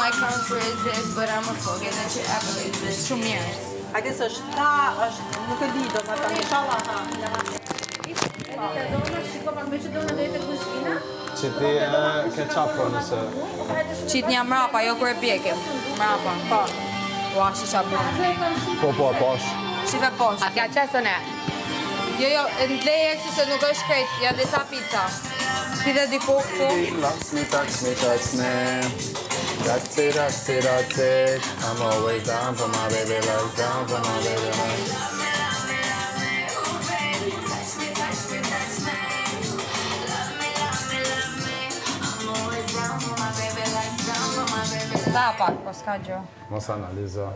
my country is this, but I'm a forget that you ever exist. Shumë mirë. Hajde se është nuk e di do të tani inshallah Që ti ke qafro nëse... Qit një mrapa, jo kur e pjekim. Mrapa. Po. Ua, shisha bërë. Po, posh. Shive posh. A kja qesën e? Jo, në leje kështu se nuk është krejt, ja disa pizza. Ti dhe diku këtu. Touch me. That's it. I'm always down for my baby like down for my baby like. Da pak, po s'ka gjo. Mos analizo.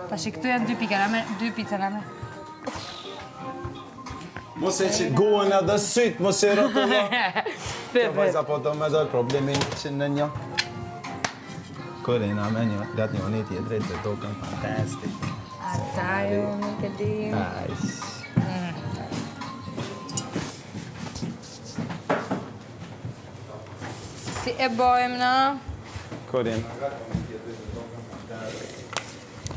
Tash këtu janë 2 pika, dy pizza na me. Mos e që guën edhe syt, mos e rotullo. Të vajza po të me dojë problemin që në një. Korina me një, gatë një unë tjetëre të tokën fantastik. Ata ju nuk e di. Si e bojmë na? Korin.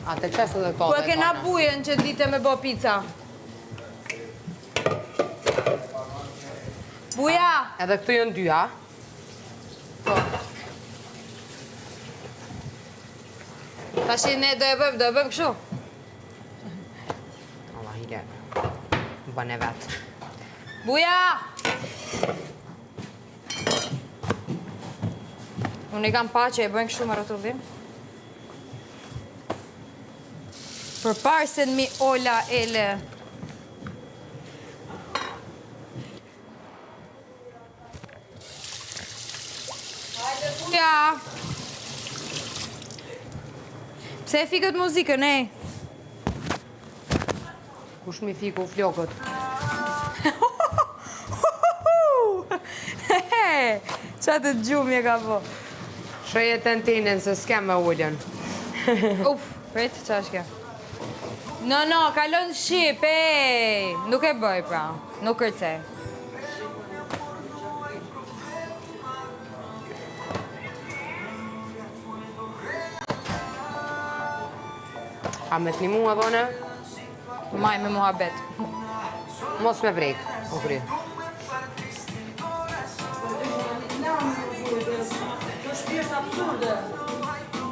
A të qesë dhe Ku e kena bujen që dite me bo pizza? Buja! Edhe këtu jënë 2, a? Po. Tashi ne do e bëjmë kështu. Allah, hile. Bën e vetë. Buja! Unë i kam pa që e bëjnë kështu me rotullim. Përparë se në mi ola ele. Hajde, Buja! Pse e fikët muzikën, e? Kush mi fiku flokët? Qa të gjumje ka po? Shëje të në tinin se s'kem me ullën. Uf, prit, qa është kjo? No, kalon shqip, ej! Nuk e bëj, pra. Nuk kërcej. A me t'ni mua, dhone? Maj me muhabet. Mos me vrejk, o kry.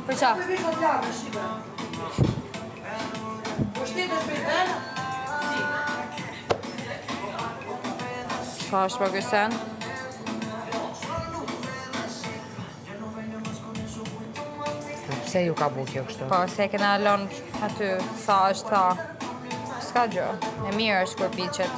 Për qa? Qa është për kësen? Pse ju ka bu kjo kështu? Po, se kena lon aty, sa është tha. Ska gjë, e mirë është kur piqet.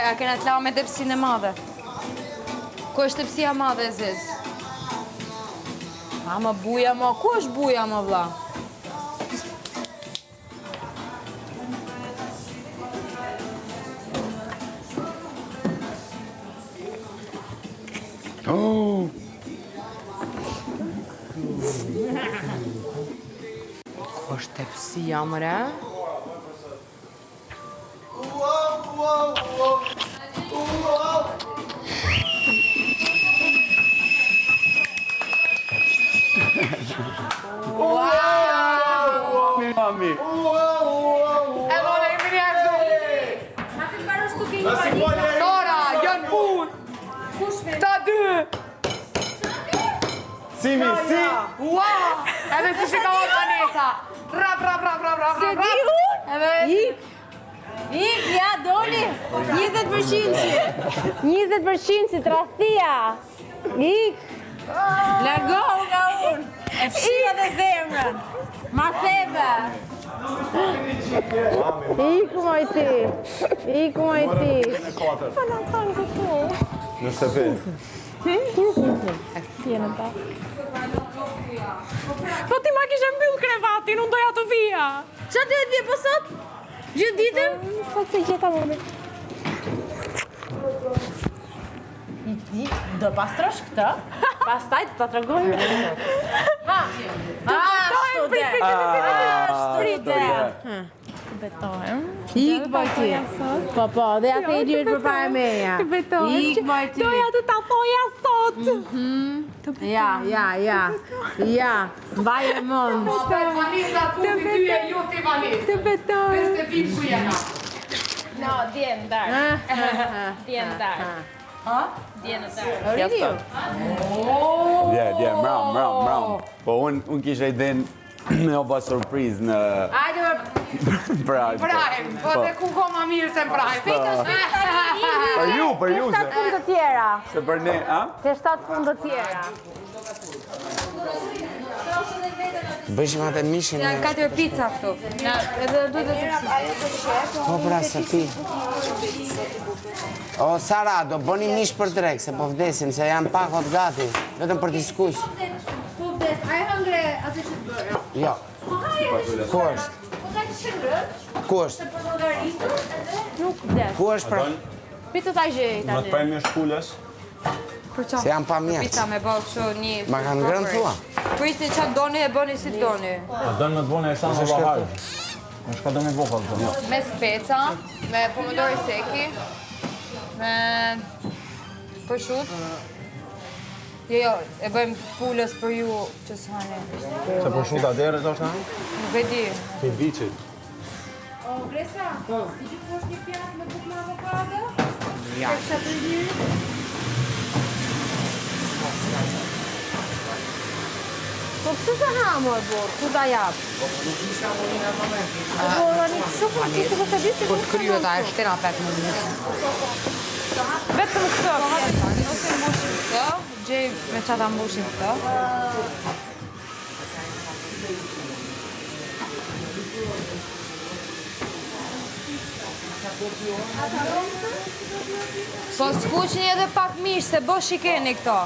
A kena t'lau me tepsin e madhe? Ku është tepsia madhe e ziz? A më buja më, ku është buja më vla? Oh! Ku është tepsia, mëre? Mami! E dhone, i mini ashtu! Sora, janë pun! Këta 2! Simi, si! Ua! Edhe si që ka o Vanessa! Rap! Se di unë? Ik, ja, doli! 20% 20% trahtia! Ik! Largohu nga unë! E fshia dhe zemrën! Ma theve! Ik, moj ti! Falem tanë këtu! Nëse pe. Tjene ta. Po ti ma kishe mbyll krevatin, unë doja të vija. Qa të vje po sot? Gjithë ditën? Sot se gjeta më. Do pastrosh këtë? Pastaj të ta tregojmë. Ha! Ashtu dhe! Ashtu dhe! Betohem. Ik boj ti. Po, dhe ja të i lirit për para meja. Të betohem. Ik boj ti. Doja të ta thoja sot. Ja. Mbaj e mund. Vanisa, tu ty e ju ti Vanisa. Të betohem. Te vim ku jena. No, djenë darë. Djenë darë. Djenë darë. Rivju. Dje, mram. Po unë kisha idenë me oba surprizë në... Ajde më... Prajmë. Prajm, po te ku ko ma mirë se prajm. Për ju se... 7 punë të tjera. Se për ne, a? Te 7 punë të tjera. Bëjshim atë mishin. Janë 4 pizza këtu. Edhe duhet të Po pra se pi. O Sara, do bëni mish për drek, se po vdesim, se janë pakot gati. Vetëm për t'i skuq. Po vdes, a e hëngre atë që të bërë? Jo. Ku është? Po ka që shëngre? Ku është? Nuk vdes. Ku është për... Pitë të gjej Më tani. të pajmë shkullës? Se janë pa mjetë. Pizza me bëllë kështu një... Ma kanë ngrënë thua? Prisni qatë doni e bëni si doni. A dënë me të bone e sa në vahaj. Në shka dënë me voka të dënë. Me speca, me pomodori seki, me prosciutto. Jo, e bëjmë pulës për ju që s'hani. Se për shuta dere të është në? Nuk e di. Të vicit. O, Gresa, ti që posh një pjatë me bukë me avokado? Ja. Po pëse se hamu e borë, ku da japë? Po një shumë, që të të ditë, Po të kryo ta e shtena 5 minutë. Vetëm këto pjesa, ose mbushim këto, gjej me qata mbushim këto. Po skuqni edhe pak mish, se bo shikeni këto.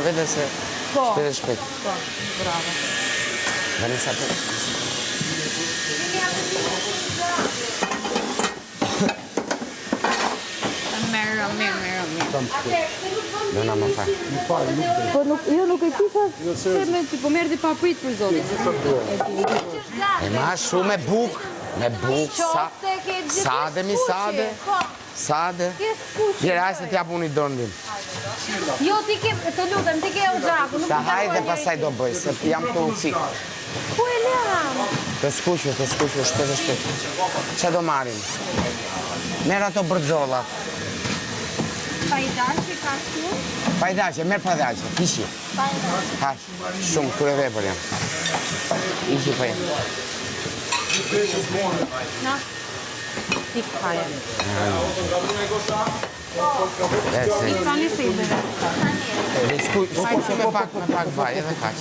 Vete se... Po. Shpet. Po, bravo. Vanessa, po... Mirë. Do na më fal. Po nuk e kisha... Po merë di pa prit për zotin. E ma shumë me bukë. Me bukë, sade mi sade. Sade. Pjera, ajse t'ja puni dondin. Jo, ti ke, të lutem, ti ke o gjaku, nuk Ta hajde pasaj do bëj, se jam të ucik. ku e leham? Të skuqë, shpet e shpet. Që do marim? Merë ato bërgjolla. Pajdashi ka këtu? Pajdache, merë pajdache, kishi. Hash, shumë, kure vepër jam. Ishi për jam. Tik haje. Tani si i bërë. Skuqë me pak vaj, edhe kaq.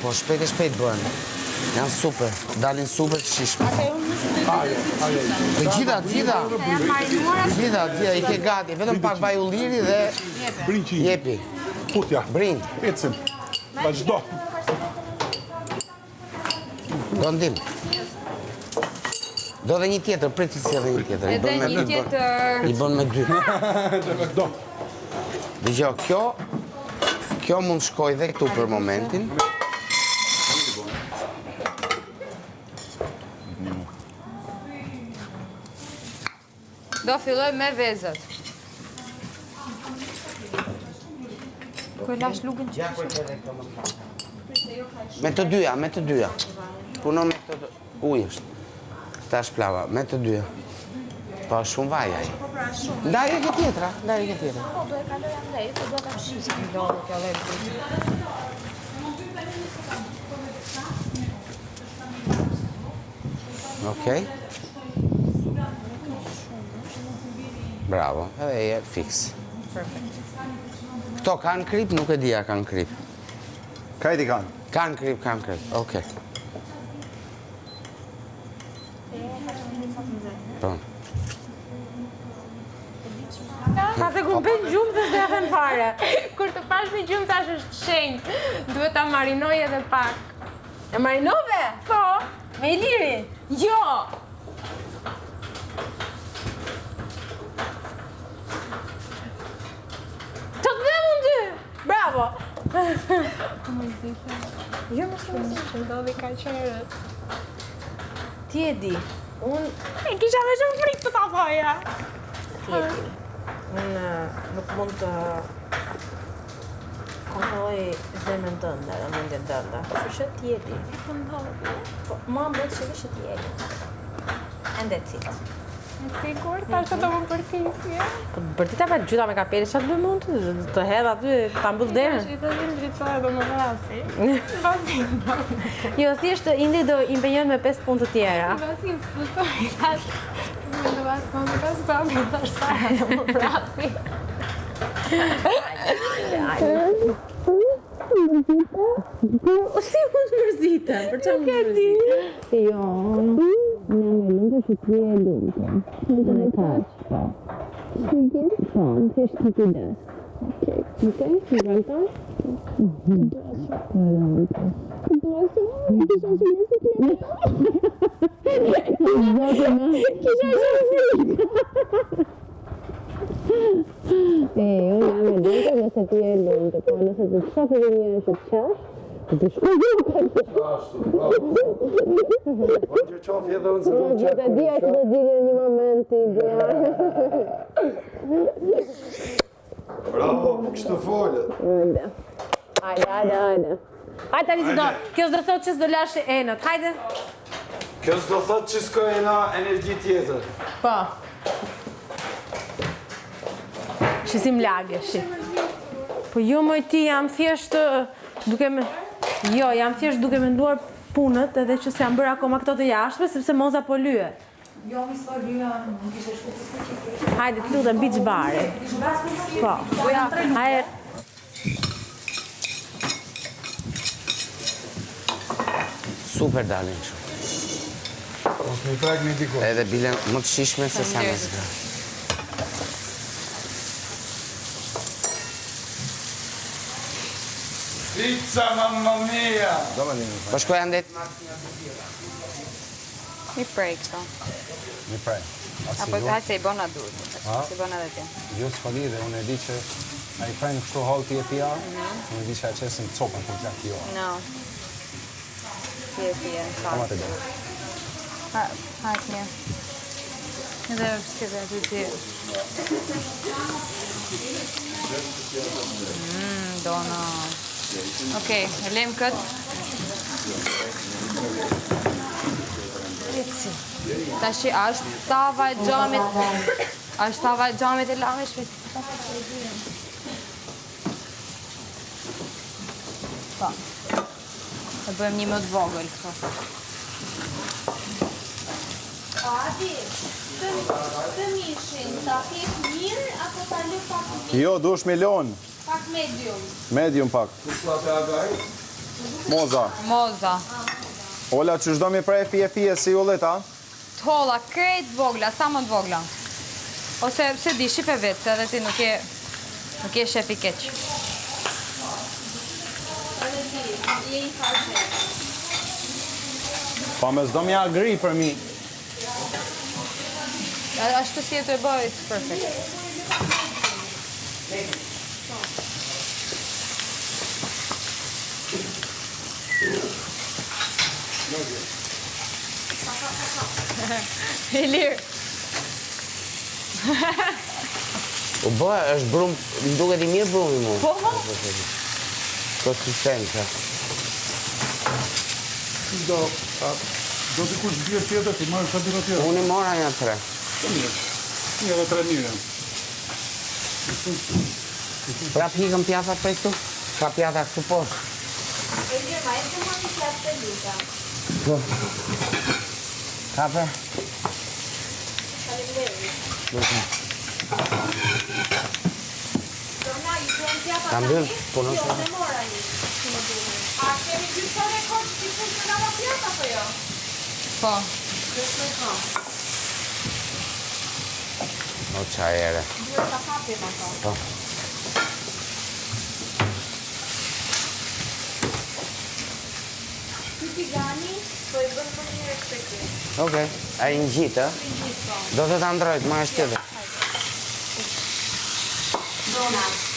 Po, shpejt e shpejt bëhen. Janë super, dalin super të shishme. Të gjitha, i ke gati, vetëm pak vaj ulliri dhe jepi. Putja. Brind. Ecim. Vazhdo. Do ndim. Do dhe një tjetër, priti si edhe një tjetër. Edhe një tjetër... I bën me 2. Vazhdo. Dëgjo, kjo mund shkoj dhe këtu për momentin. Do filloj me vezët. Ku e lash lugën që? Me të dyja. Puno me të ujë është. Këta është plava, me të dyja. Po është shumë vaj aj. Ndaj e ke tjetra. Po, do e kaloj andej, po do ta fshisë. Okej. Bravo, edhe je fix. Këto kanë krip, nuk e dija kanë krip. Kajti kanë? Kanë krip, okej. Po. bën gjumë dhe s'do ja them fare. Kur të pash me gjumë tash është shenjë. Duhet ta marinoj edhe pak. E marinove? Po. Me Ilirin? Jo. Të të dhe mund ty! Bravo! Jo më shumë që ndodhi ka qërët. Ti e di, unë E kisha me shumë frikë të ta thoja. ti e di. Unë nuk mund të kontrolloj zemrën tënde dhe mendjen tënde. Kështu që ti e di. Po, mua më bëhet që ti e di. And that's it. Sigur, tash të më përkisje. Po bërtita me gjyta me kapele, çfarë do mund të hedh aty, ta mbyll derën? I të vim dritësore do më vrasi. Basim. Jo, thjesht Indi do impenjon me 5 punë të tjera. Basim, të i tash. Më do vas, më do vas, pa më tash Sara do më vrasi. Si mund të mërzitem? Për çfarë mund të mërzitem? Jo, në me lumtur që ti e lumtur. Nuk e kaq. Po, thjesht ti kujdes. Okej, ti vazhdo. Unë jam e lumtur nëse ti e lumtur, po nëse të shohë edhe një herë që të qash, të Qofje dhe unë se do të Gjithë e dhja që do dhja një moment ti Bravo, po kështu folët. Hajde. Hajde tani si do, kjo s'do thot që s'do lash enët, hajde. Kjo s'do thot që s'ka ena energji tjetër. Po. Shisim lagje, shi. Po jo moj ti, jam thjesht duke me... Jo, jam thjesht duke menduar punët edhe që s'jam bërë akoma këto të jashtme, sepse Moza po lyet. Jo, mi s'ka lyja, nuk ishe shku të fuqi. Hajde, të lutem, biç bare. Po. Hajde. Super dalin që. Mos më prek një diko. Edhe bile më të shishme se sa me zgra. Pizza, mamma mia! Po shkoj andet? Mi prej këto. Mi prej. Apo hajtë se i bona duhet. Se i bona dhe ti. Jo s'ka lidhe, unë e di që a i prejnë kështu hall ti e pia, unë e di që a qesin copën të gjak jo. No. Ti e ti e në Kama farë. të do. Hajtë një. Edhe s'ke aty ti. Dona. Okej, e lem këtë. Tashi, është tava e gjamit. Është tava e gjamit e lame shpet. Po. E bëjmë një më të vogël këto. Adi, të mishin, ta pjek mirë, apo ta lë pak mirë, Jo, dush milion. pak medium? Medium pak. Moza. Moza. Ola, që shdo mi prej fije si ullet, a? T'holla, krejt vogla, sa më të vogla. Ose, se di, shqipe vetë, se edhe ti nuk je shef i keq. Edhe ti, je i farë. Pa me s'do mja agri për mi. Ashtu si e të e bëj, it's perfect. I lirë. U bëhe, është brum, më duket I mirë brumi mu. Po, Konsistenca. Do t'i kush bjerë tjetër, ti marrë sa bjerë tjetër. Unë I mora një 3. Një dhe 3 mirë. Prap hikëm pjata prej këtu? Ka pjata këtu poshtë. E lirë, ma e të më një pjatë të luta. Po. Kape? Dona, i të në pjata Ka mbyll, po në shumë. dhe mora një. A kemi gjysore kohë që funksionava pjata, apo jo? po. O qaj ere. Duhet ta hapim ato. Po. Ky gani, po e bën më mirë se ky. Okej. A i në gjitë, Do të të ndrojt, ma është tjetër. Dona.